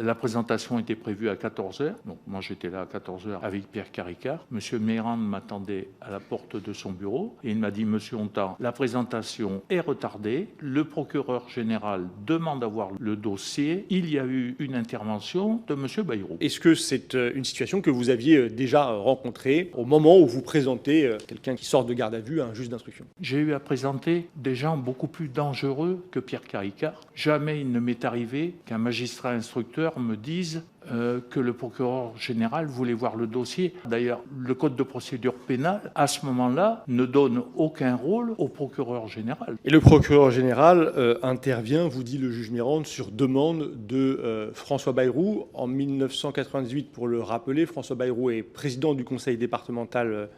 La présentation était prévue à 14 h. Donc moi j'étais là à 14 h avec Pierre Caricart. Monsieur Meyrand m'attendait à la porte de son bureau et il m'a dit: Monsieur Hontan, la présentation est retardée. Le procureur général demande à voir le dossier. Il y a eu une intervention de monsieur Bayrou. Est-ce que c'est une situation que vous aviez déjà rencontrée au moment où vous présentez quelqu'un qui sort de garde à vue à un juge d'instruction? J'ai eu à présenter des gens beaucoup plus dangereux que Pierre Caricart. Jamais il ne m'est arrivé qu'un magistrat instructeur me dise que le procureur général voulait voir le dossier. D'ailleurs, le code de procédure pénale, à ce moment-là, ne donne aucun rôle au procureur général. Et le procureur général intervient, vous dit le juge Mirande, sur demande de François Bayrou. En 1998, pour le rappeler, François Bayrou est président du conseil départemental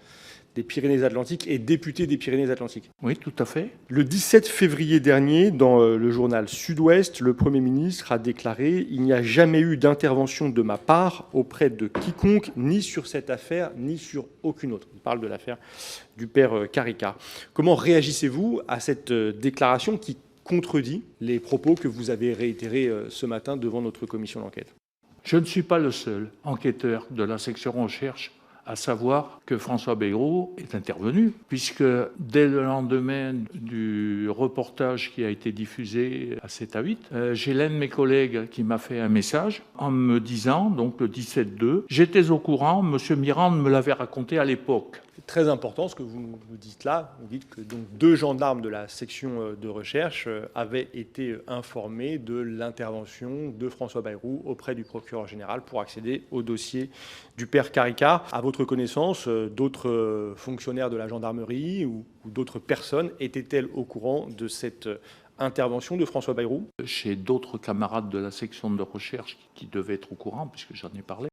des Pyrénées-Atlantiques et député des Pyrénées-Atlantiques. Oui, tout à fait. Le 17 février dernier, dans le journal Sud-Ouest, le Premier ministre a déclaré « Il n'y a jamais eu d'intervention de ma part auprès de quiconque, ni sur cette affaire, ni sur aucune autre ». Il parle de l'affaire du père Caricart. Comment réagissez-vous à cette déclaration qui contredit les propos que vous avez réitérés ce matin devant notre commission d'enquête? Je ne suis pas le seul enquêteur de la section recherche à savoir que François Bayrou est intervenu, puisque dès le lendemain du reportage qui a été diffusé à 7 à 8, j'ai l'un de mes collègues qui m'a fait un message en me disant, donc le 17-2, j'étais au courant, M. Mirand me l'avait raconté à l'époque. C'est très important ce que vous nous dites là. Vous dites que donc 2 gendarmes de la section de recherche avaient été informés de l'intervention de François Bayrou auprès du procureur général pour accéder au dossier du père Caricart. À votre connaissance, d'autres fonctionnaires de la gendarmerie ou d'autres personnes étaient-elles au courant de cette intervention de François Bayrou? Chez d'autres camarades de la section de recherche qui devaient être au courant, puisque j'en ai parlé.